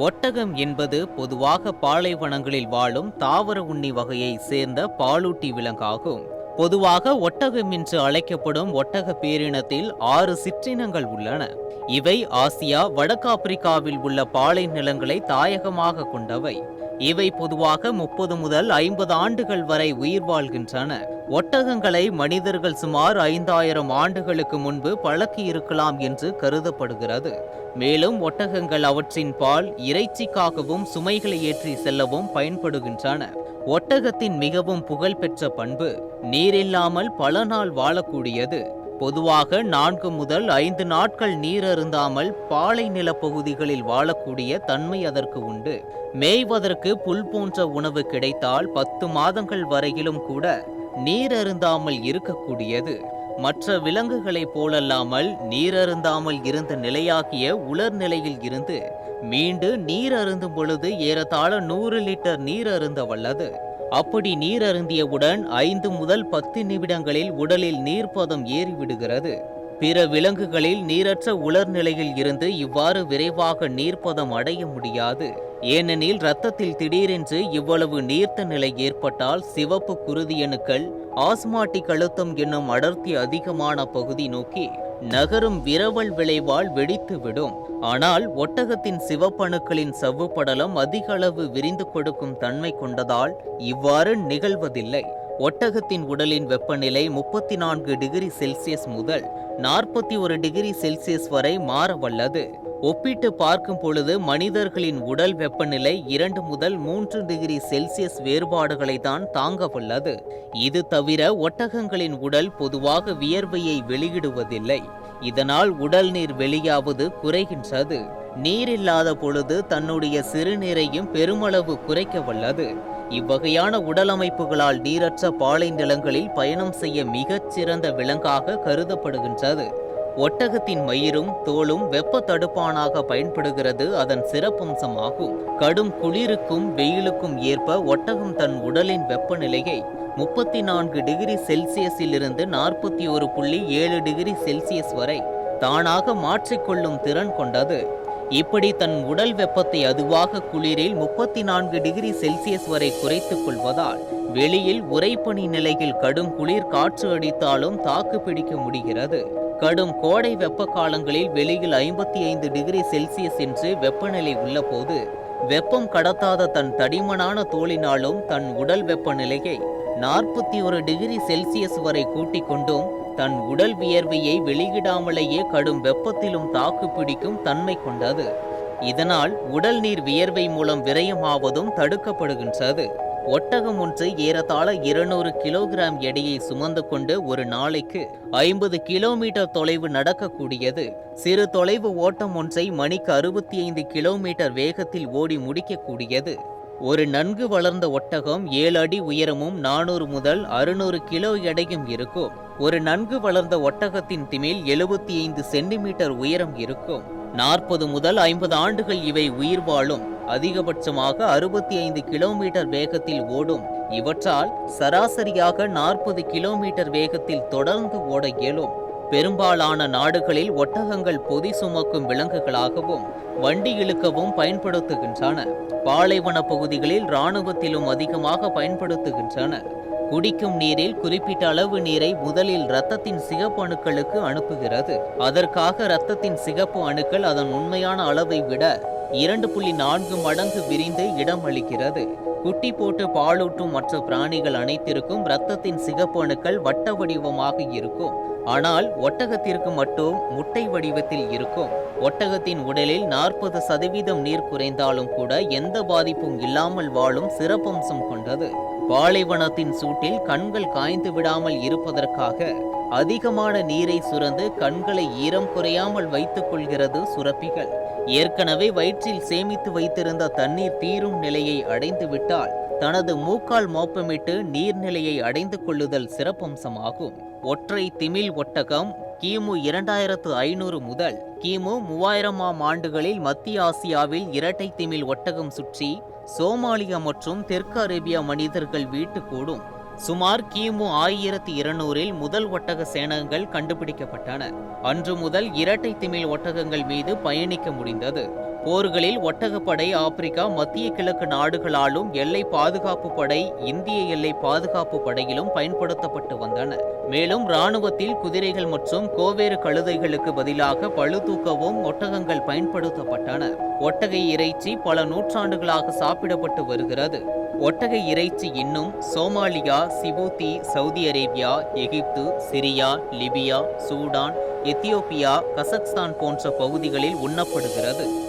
ஒட்டகம் என்பது பொதுவாக பாலைவனங்களில் வாழும் தாவர உண்ணி வகையை சேர்ந்த பாலூட்டி விலங்காகும். பொதுவாக ஒட்டகம் என்று அழைக்கப்படும் ஒட்டக பேரினத்தில் 6 சிற்றினங்கள் உள்ளன. இவை ஆசியா, வடக்கு ஆப்பிரிக்காவில் உள்ள பாலை நிலங்களை தாயகமாக கொண்டவை. இவை பொதுவாக 30 முதல் 50 ஆண்டுகள் வரை உயிர் வாழ்கின்றன. ஒட்டகங்களை மனிதர்கள் சுமார் 5000 ஆண்டுகளுக்கு முன்பு பழக்கி இருக்கலாம் என்று கருதப்படுகிறது. மேலும் ஒட்டகங்கள் அவற்றின் பால் இறைச்சிக்காகவும் சுமைகளை ஏற்றி செல்லவும் பயன்படுகின்றன. ஒட்டகத்தின் மிகவும் புகழ்பெற்ற பண்பு நீரில்லாமல் பல நாள் வாழக்கூடியது. பொதுவாக 4 முதல் 5 நாட்கள் நீர் அருந்தாமல் பாலை நிலப்பகுதிகளில் வாழக்கூடிய தன்மை அதற்கு உண்டு. மேய்வதற்கு புல் போன்ற உணவு கிடைத்தால் 10 மாதங்கள் வரையிலும் கூட நீர் அருந்தாமல் இருக்கக்கூடியது. மற்ற விலங்குகளைப் போலல்லாமல் நீர் அருந்தாமல் இருந்த நிலையாகிய உலர் நிலையில் இருந்து மீண்டு நீர் அருந்தும் பொழுது ஏறத்தாழ 100 லிட்டர் நீர் அருந்த வல்லது. அப்படி நீர் அருந்தியவுடன் 5 முதல் 10 நிமிடங்களில் உடலில் நீர்ப்பதம் ஏறிவிடுகிறது. பிற விலங்குகளில் நீரற்ற உலர் நிலையில் இருந்து இவ்வாறு விரைவாக நீர்ப்பதம் அடைய முடியாது. ஏனெனில் இரத்தத்தில் திடீரென்று இவ்வளவு நீர்த்த நிலை ஏற்பட்டால் சிவப்பு குருதியணுக்கள் ஆஸ்மாட்டிக் அழுத்தம் என்னும் அடர்த்தி அதிகமான பகுதி நோக்கி நகரும் விரவல் விளைவால் வெடித்துவிடும். ஆனால் ஒட்டகத்தின் சிவப்பணுக்களின் சவ்வு படலம் அதிக அளவு விரிந்து கொடுக்கும் தன்மை கொண்டதால் இவ்வாறு நிகழ்வதில்லை. ஒட்டகத்தின் உடலின் வெப்பநிலை 34 டிகிரி செல்சியஸ் முதல் 41 டிகிரி செல்சியஸ் வரை மாறவல்லது. ஒப்பிட்டு பார்க்கும் பொழுது மனிதர்களின் உடல் வெப்பநிலை 2 முதல் 3 டிகிரி செல்சியஸ் வேறுபாடுகளை தான் தாங்க வல்லது. இது தவிர ஒட்டகங்களின் உடல் பொதுவாக வியர்வையை வெளியிடுவதில்லை. இதனால் உடல் நீர் வெளியாவது குறைகின்றது. நீர் இல்லாத பொழுது தன்னுடைய சிறுநீரையும் பெருமளவு குறைக்க வல்லது. இவ்வகையான உடலமைப்புகளால் நீரற்ற பாலை நிலங்களில் பயணம் செய்ய மிகச் சிறந்த விலங்காக கருதப்படுகின்றது. ஒட்டகத்தின் மயிரும் தோலும் வெப்ப தடுப்பானாக பயன்படுகிறது அதன் சிறப்பம்சமாகும். கடும் குளிருக்கும் வெயிலுக்கும் ஏற்ப ஒட்டகம் தன் உடலின் வெப்பநிலையை 34 டிகிரி செல்சியஸில் இருந்து 41.7 டிகிரி செல்சியஸ் வரை தானாக மாற்றிக்கொள்ளும் திறன் கொண்டது. இப்படி தன் உடல் வெப்பத்தை அதுவாக குளிரில் 34 டிகிரி செல்சியஸ் வரை குறைத்துக் கொள்வதால் வெளியில் உறைபனி நிலையில் கடும் குளிர் காற்று அடித்தாலும் தாக்கு பிடிக்க முடிகிறது. கடும் கோடை வெப்ப காலங்களில் வெளியில் 55 டிகிரி செல்சியஸ் என்று வெப்பநிலை உள்ள போது வெப்பம் கடத்தாத தன் தடிமனான தோலினாலும் தன் உடல் வெப்பநிலையை 41 டிகிரி செல்சியஸ் வரை கூட்டிக் கொண்டும் தன் உடல் வியர்வையை வெளியிடாமலேயே கடும் வெப்பத்திலும் தாக்கு பிடிக்கும் தன்மை கொண்டது. இதனால் உடல் நீர் வியர்வை மூலம் விரயமாவதும் தடுக்கப்படுகின்றது. ஒட்டகம் ஒன்று ஏறத்தாழ 200 கிலோகிராம் எடையை சுமந்து கொண்டு ஒரு நாளைக்கு 50 கிலோமீட்டர் தொலைவு நடக்கக்கூடியது. சிறு தொலைவு ஓட்டம் ஒன்றை மணிக்கு 65 கிலோமீட்டர் வேகத்தில் ஓடி முடிக்கக்கூடியது. ஒரு நன்கு வளர்ந்த ஒட்டகம் 7 அடி உயரமும் 400 முதல் 600 கிலோ எடையும் இருக்கும். ஒரு நன்கு வளர்ந்த ஒட்டகத்தின் திமில் 75 சென்டிமீட்டர் உயரம் இருக்கும். 40 முதல் 50 ஆண்டுகள் இவை உயிர் வாழும். அதிகபட்சமாக 65 கிலோமீட்டர் வேகத்தில் ஓடும். இவற்றால் சராசரியாக 40 கிலோமீட்டர் வேகத்தில் தொடர்ந்து ஓட இயலும். பெரும்பாலான நாடுகளில் ஒட்டகங்கள் பொதி சுமக்கும் விலங்குகளாகவும் வண்டி இழுக்கவும் பயன்படுத்துகின்றன. பாலைவன பகுதிகளில் இராணுவத்திலும் அதிகமாக பயன்படுத்துகின்றன. குடிக்கும் நீரில் குறிப்பிட்ட அளவு நீரை முதலில் இரத்தத்தின் சிகப்பு அணுக்களுக்கு அனுப்புகிறது. அதற்காக இரத்தத்தின் சிகப்பு அணுக்கள் அதன் உண்மையான அளவை விட 2.4 மடங்கு விரிந்து இடம் அளிக்கிறது. குட்டி போட்டு பாலூட்டும் மற்ற பிராணிகள் அனைத்திற்கும் இரத்தத்தின் சிகப்பு அணுக்கள் வட்ட வடிவமாக இருக்கும். ஆனால் ஒட்டகத்திற்கு மட்டும் முட்டை வடிவத்தில் இருக்கும். ஒட்டகத்தின் உடலில் 40% நீர் குறைந்தாலும் கூட எந்த பாதிப்பும் இல்லாமல் வாழும் சிறப்பம்சம் கொண்டது. பாலைவனத்தின் சூட்டில் கண்கள் காய்ந்து விடாமல் இருப்பதற்காக அதிகமான நீரை சுரந்து கண்களை ஈரம் குறையாமல் வைத்துக் கொள்கிறது சுரப்பிகள். ஏற்கனவே வயிற்றில் சேமித்து வைத்திருந்த தண்ணீர் தீரும் நிலையை அடைந்து விட்டால் தனது மூக்கால் மோப்பமிட்டு நீர்நிலையை அடைந்து கொள்ளுதல் சிறப்பம்சமாகும். ஒற்றை திமில் ஒட்டகம் கிமு 2500 முதல் கிமு 3000ஆம் ஆண்டுகளில் மத்திய ஆசியாவில் இரட்டை திமில் ஒட்டகம் சுற்றி சோமாலியா மற்றும் தெற்கு அரேபியா மனிதர்கள் வீட்டு கூடும். சுமார் கிமு 1200இல் முதல் ஒட்டக சேனங்கள் கண்டுபிடிக்கப்பட்டன. அன்று முதல் இரட்டை திமில் ஒட்டகங்கள் மீது பயணிக்க முடிந்தது. போர்களில் ஒட்டகப்படை ஆப்பிரிக்கா மத்திய கிழக்கு நாடுகளாலும் எல்லை பாதுகாப்பு படை இந்திய எல்லை பாதுகாப்பு படையிலும் பயன்படுத்தப்பட்டு வந்தன. மேலும் இராணுவத்தில் குதிரைகள் மற்றும் கோவேறு கழுதைகளுக்கு பதிலாக பளு தூக்கவும் ஒட்டகங்கள் பயன்படுத்தப்பட்டன. ஒட்டகை இறைச்சி பல நூற்றாண்டுகளாக சாப்பிடப்பட்டு வருகிறது. ஒட்டகை இறைச்சி இன்னும் Somalia, Djibouti, Saudi Arabia, Egypt, Syria, Libya, Sudan, Ethiopia, Kazakhstan போன்ற பகுதிகளில் உண்ணப்படுகிறது.